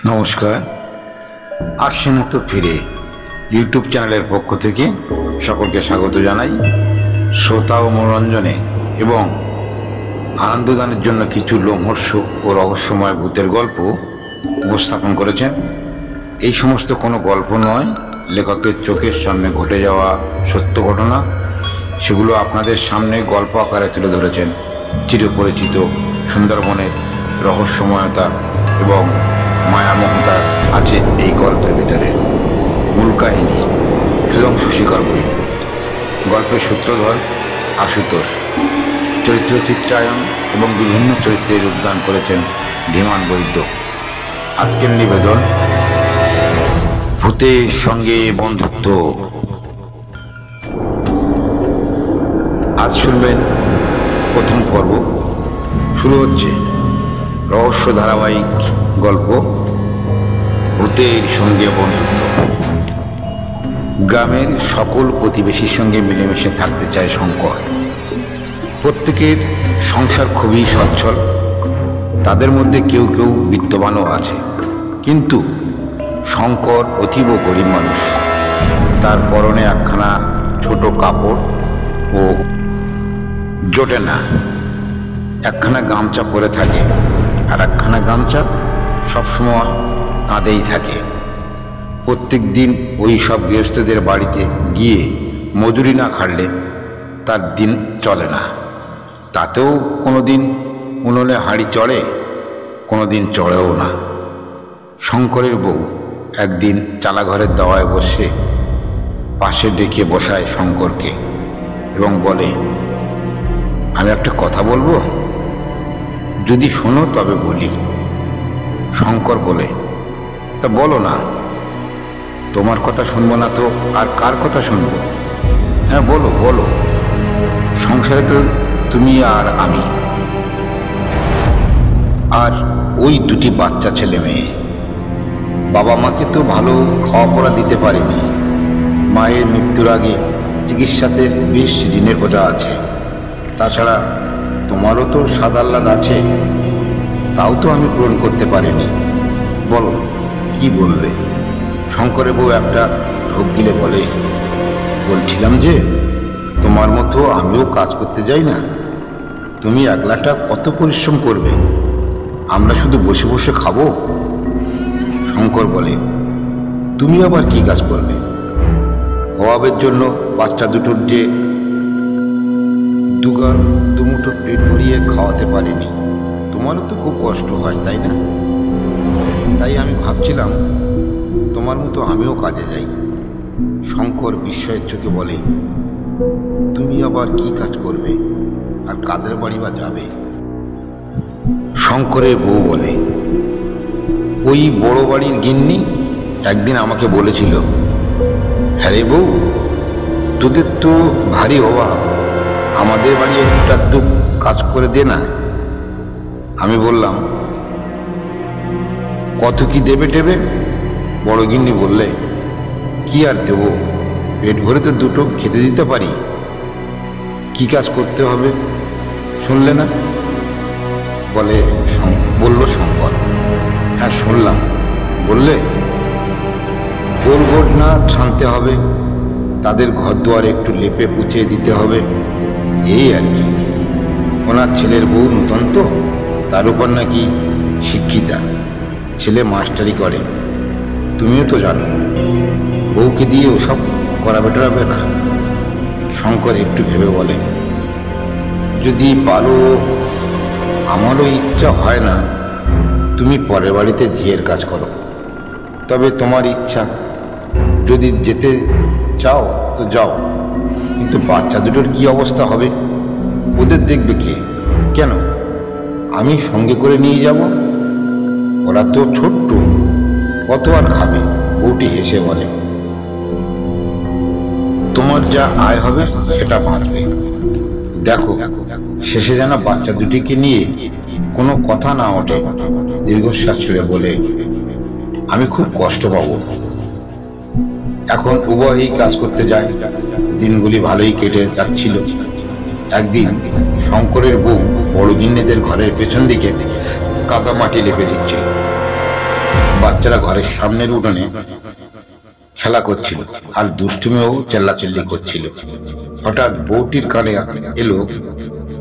নমস্কার, আসছে না তো ফিরে ইউটিউব চ্যানেলের পক্ষ থেকে সকলকে স্বাগত জানাই। শ্রোতা ও মনোরঞ্জনে এবং আনন্দদানের জন্য কিছু লোমহর্ষক ও রহস্যময় ভূতের গল্প উপস্থাপন করেছেন। এই সমস্ত কোনো গল্প নয়, লেখকের চোখের সামনে ঘটে যাওয়া সত্য ঘটনা। সেগুলো আপনাদের সামনে গল্প আকারে তুলে ধরেছেন চিরপরিচিত সুন্দরবনের রহস্যময়তা এবং মায়ামমতা আছে এই গল্পের ভিতরে। মূল কাহিনী সুধাংশু শিকর বৈদ্য, গল্পের সূত্রধর আশুতোষ, চরিত্র চিত্রায়ন এবং বিভিন্ন চরিত্রে রূপদান করেছেন ধীমান বৈদ্য। আজকের নিবেদন ভূতের সঙ্গে বন্ধুত্ব। আজ শুনবেন প্রথম পর্ব। শুরু হচ্ছে রহস্য ধারাবাহিক গল্প ভূতের সঙ্গে বন্ধুত্ব। গ্রামের সকল প্রতিবেশীর সঙ্গে মিলেমিশে থাকতে চায় শঙ্কর। প্রত্যেকের সংসার খুবই সচ্ছল, তাদের মধ্যে কেউ কেউ বিত্তবানও আছে, কিন্তু শঙ্কর অতীব গরিব মানুষ। তার পরনে একখানা ছোট কাপড় ও জোটে না, একখানা গামছা পরে থাকে, আর একখানা গামছা সবসময় কাঁধেই থাকে। প্রত্যেক দিন ওই সব গৃহস্থদের বাড়িতে গিয়ে মজুরি না খাটলে তার দিন চলে না। তাতেও কোনো দিন উনুনে হাঁড়ি চড়ে, কোনো দিন চড়েও না। শঙ্করের বউ একদিন চালাঘরের দাওয়ায় বসে পাশে ডেকে বসায় শঙ্করকে এবং বলে, আমি একটা কথা বলবো, যদি শোনো তবে বলি। শঙ্কর বলে, তা বলো না। তোমার কথা শুনবো না তো আর কার কথা শুনবো? হ্যাঁ বলো বলো, সংসারে তো তুমি আর আমি, আর ওই দুটি বাচ্চা ছেলে মেয়ে। বাবা মাকে তো ভালো খাওয়া পড়া দিতে পারিনি। মায়ের মৃত্যুর আগে চিকিৎসাতে বেশ ঋণের বোঝা আছে। তাছাড়া তোমারও তো স্বাদ আহ্লাদ আছে, তাও তো আমি পূরণ করতে পারিনি। বলো কি বলবে? শঙ্করের বউ একটা ঢোক গিলে বলে, বলছিলাম যে তোমার মতো আমিও কাজ করতে যাই না। তুমি একলাটা কত পরিশ্রম করবে, আমরা শুধু বসে বসে খাবো। শঙ্কর বলে, তুমি আবার কি কাজ করবে? অভাবের জন্য বাচ্চা দুটোর যে দুমুঠো পেট ভরিয়ে খাওয়াতে পারিনি, তোমারও তো খুব কষ্ট হয়, তাই না? তাই আমি ভাবছিলাম তোমার মতো আমিও কাজে যাই। শঙ্কর বিস্ময়ের চোখে বলে, তুমি আবার কি কাজ করবে আর কাদের বাড়ি বা যাবে? শঙ্করের বউ বলে, ওই বড় বাড়ির গিন্নি একদিন আমাকে বলেছিল, হ্যাঁ রে বউ, তোদের তো ভারী অভাব, আমাদের বাড়ি একটু কাজ করে দে না। আমি বললাম, কত কি দেবে টেবে? বড় গিন্নি বললে, কি আর দেব, পেট ভরে তো দুটো খেতে দিতে পারি। কি কাজ করতে হবে শুনলে না? বলল শঙ্কর। হ্যাঁ শুনলাম। বললে, গোল না ছানতে হবে, তাদের ঘর দুয়ার একটু লেপে পুছিয়ে দিতে হবে, এই আর কি। ওনার ছেলের বউ নূতন তো, তার উপর নাকি শিক্ষিতা, ছেলে মাস্টারি করে। তুমিও তো জানো, বউকে দিয়ে ওসব করাবে টরাবে না। শঙ্কর একটু ভেবে বলে, যদি পারো, আমারও ইচ্ছা হয় না তুমি পরের বাড়িতে ঝিয়ের কাজ করো। তবে তোমার ইচ্ছা, যদি যেতে চাও তো যাও, কিন্তু বাচ্চা দুটোর কি অবস্থা হবে? ওদের দেখবে কে? কেন আমি সঙ্গে করে নিয়ে যাব? ওরা তো ছোট্ট, কত আর খাবে? বউটি হেসে বলে, তোমার যা আয় হবে সেটা বাঁচবে। দেখো শেষে যেন বাচ্চা দুটিকে নিয়ে কোনো কথা না ওঠে। দীর্ঘশ্বাস ছেড়ে বলে, আমি খুব কষ্ট পাবো। এখন উভয়ই কাজ করতে যায়। দিনগুলি ভালোই কেটে যাচ্ছিল। একদিন শঙ্করের বউ বড় গিন্নিদের ঘরের পেছন দিকে কাদা মাটি লেপে দিচ্ছিল। বাচ্চারা ঘরের সামনের উঠোনে খেলা করছিল আর দুষ্টুমিও চেল্লাচিল্লি করছিল। হঠাৎ বউটির কানে এলো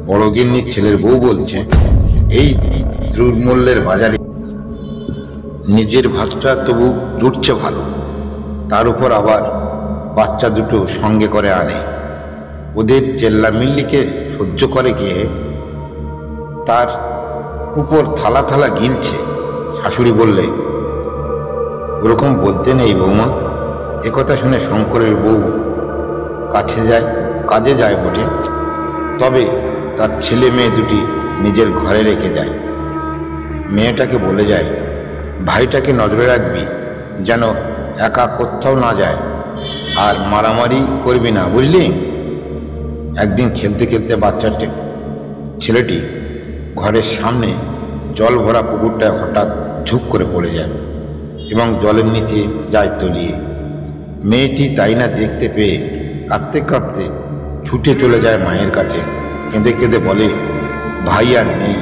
বড় গিন্নির ছেলের বউ বলছে, এই দ্রুমূল্যের বাজারে নিজের ভাতটা তবু জুটছে ভালো, তার উপর আবার বাচ্চা দুটো সঙ্গে করে আনে। ওদের চেল্লামিল্লিকে সহ্য করে গিয়ে তার উপর থালা থালা গিলছে। শাশুড়ি বললে, ওরকম বলতে নেই বৌমা। একথা শুনে শঙ্করের বউ কাজে যায় বটে, তবে তার ছেলে মেয়ে দুটি নিজের ঘরে রেখে যায়। মেয়েটাকে বলে যায়, ভাইটাকে নজরে রাখবি যেন একা কোথাও না যায়, আর মারামারি করবি না, বুঝলি। একদিন খেলতে খেলতে ছেলেটি ঘরের সামনে জল ভরা পুকুরটায় হঠাৎ ঝুপ করে পড়ে যায় এবং জলের নিচে যায় তলিয়ে। মেয়েটি তাই না দেখতে পেয়ে কাঁদতে কাঁদতে ছুটে চলে যায় মায়ের কাছে। কেঁদে কেঁদে বলে, ভাই আর নেই,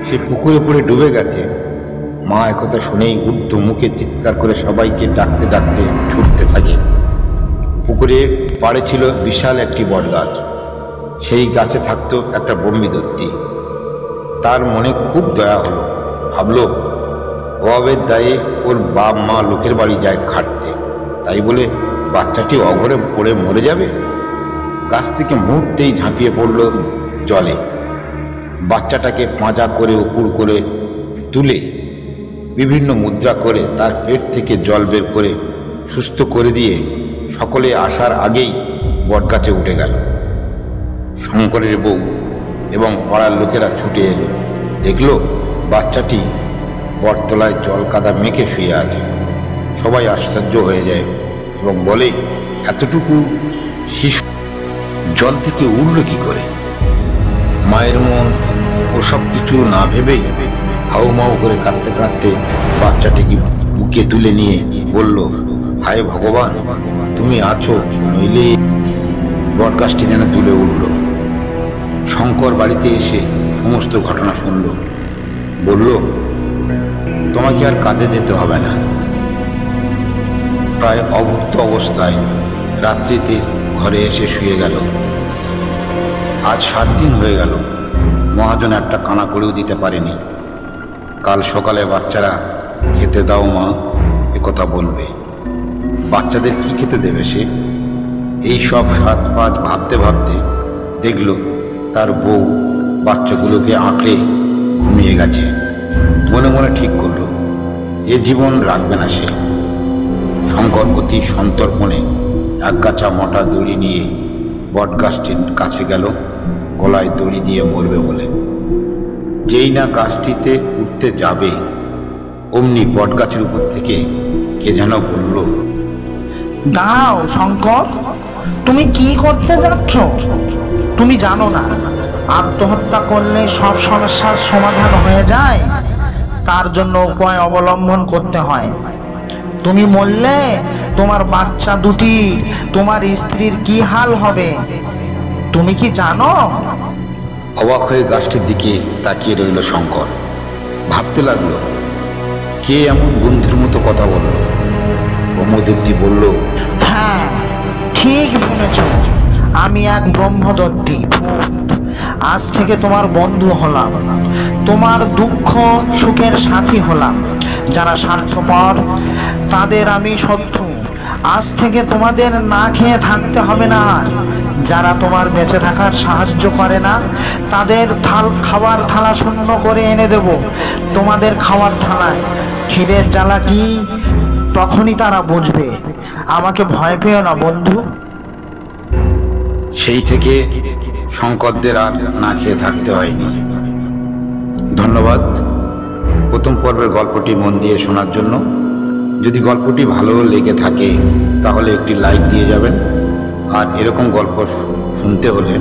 সে পুকুরে পড়ে ডুবে গেছে। মা একথা শুনেই ঊর্ধ্ব মুখে চিৎকার করে সবাইকে ডাকতে ডাকতে ছুটতে থাকে। পুকুরের পাড়ে ছিল বিশাল একটি বটগাছ। সেই গাছে থাকতো একটা ব্রহ্মদত্তি। তার মনে খুব দয়া হলো। ভাবলো, অভাবের দায়ে ওর বাপ মা লোকের বাড়ি যায় খাটতে, তাই বলে বাচ্চাটি অঘরে পড়ে মরে যাবে। গাছ থেকে মুহূর্তেই ঝাঁপিয়ে পড়ল জলে। বাচ্চাটাকে পাঁজা করে উপুড় করে তুলে বিভিন্ন মুদ্রা করে তার পেট থেকে জল বের করে সুস্থ করে দিয়ে সকলে আসার আগেই বটগাছে উঠে গেল। শঙ্করের বউ এবং পাড়ার লোকেরা ছুটে এলো, দেখলো বাচ্চাটি বটতলায় জল কাদা মেখে শুয়ে আছে। সবাই আশ্চর্য হয়ে যায় এবং বলে, এতটুকু শিশু জল থেকে উঠল কি করে। মায়ের মন ওসব কিছু না ভেবেই হাউমাউ করে কাঁদতে কাঁদতে বাচ্চাটিকে বুকে তুলে নিয়ে বলল, হায় ভগবান, তুমি আছো, নইলে বটগাছটি যেন তুলে উঠল। শঙ্কর বাড়িতে এসে সমস্ত ঘটনা শুনল। বলল, তোমাকে আর কাজে যেতে হবে না। প্রায় অভুক্ত অবস্থায় রাত্রিতে ঘরে এসে শুয়ে গেল। আজ 7 দিন হয়ে গেল, মহাজন একটা কানা করেও দিতে পারেনি। কাল সকালে বাচ্চারা খেতে দাও মা একথা বলবে। বাচ্চাদের কি খেতে দেবে সে? এই সব 7-5 ভাবতে ভাবতে দেখল তার বউ বাচ্চাগুলোকে আঁকড়ে ঘুমিয়ে গেছে। মনে মনে ঠিক করলো, এ জীবন রাখবে না সে। শঙ্কর অতি সন্তর্পণে একগাছা মোটা দড়ি নিয়ে বটগাছটির কাছে গেল, গলায় দড়ি দিয়ে মরবে বলে। যেই না গাছটিতে উঠতে যাবে, অমনি বটগাছের উপর থেকে কে যেন বলল, দাঁড়াও শঙ্কর, তুমি কি করতে যাচ্ছ? তুমি জানো না আত্মহত্যা করলে সব সমস্যার সমাধান হয়ে যায়? তার জন্য উপায় অবলম্বন করতে হয়। তুমি মরলে তোমার বাচ্চা দুটি, তোমার স্ত্রীর কি হাল হবে তুমি কি জানো? অবাক হয়ে গাছটির দিকে তাকিয়ে রইল শঙ্কর। ভাবতে লাগলো, কে এমন বন্ধুর মতো কথা বলল। ব্রহ্মদত্তি বলল, হ্যাঁ ঠিক শুনেছ, আমি এক ব্রহ্মদত্তি। আজ থেকে তোমার বন্ধু হলাম, তোমার দুঃখ সুখের সাথী হলাম। যারা স্বার্থপর তাদের আমি শত্রু। আজ থেকে তোমাদের না খেয়ে থাকতে হবে না। যারা তোমার বেঁচে থাকার সাহায্য করে না তাদের খাবার থালা শূন্য করে এনে দেব তোমাদের খাওয়ার থালায়। খিদের জ্বালা কি তখনই তারা বুঝবে। আমাকে ভয় পেও না বন্ধু। সেই থেকে শঙ্করদের আর না খেয়ে থাকতে হয়নি। ধন্যবাদ প্রথম পর্বের গল্পটি মন দিয়ে শোনার জন্য। যদি গল্পটি ভালো লেগে থাকে তাহলে একটি লাইক দিয়ে যাবেন। আর এরকম গল্প শুনতে হলে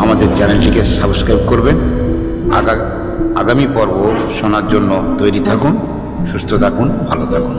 আমাদের চ্যানেলটিকে সাবস্ক্রাইব করবেন। আগামী পর্ব শোনার জন্য তৈরি থাকুন। সুস্থ থাকুন, ভালো থাকুন।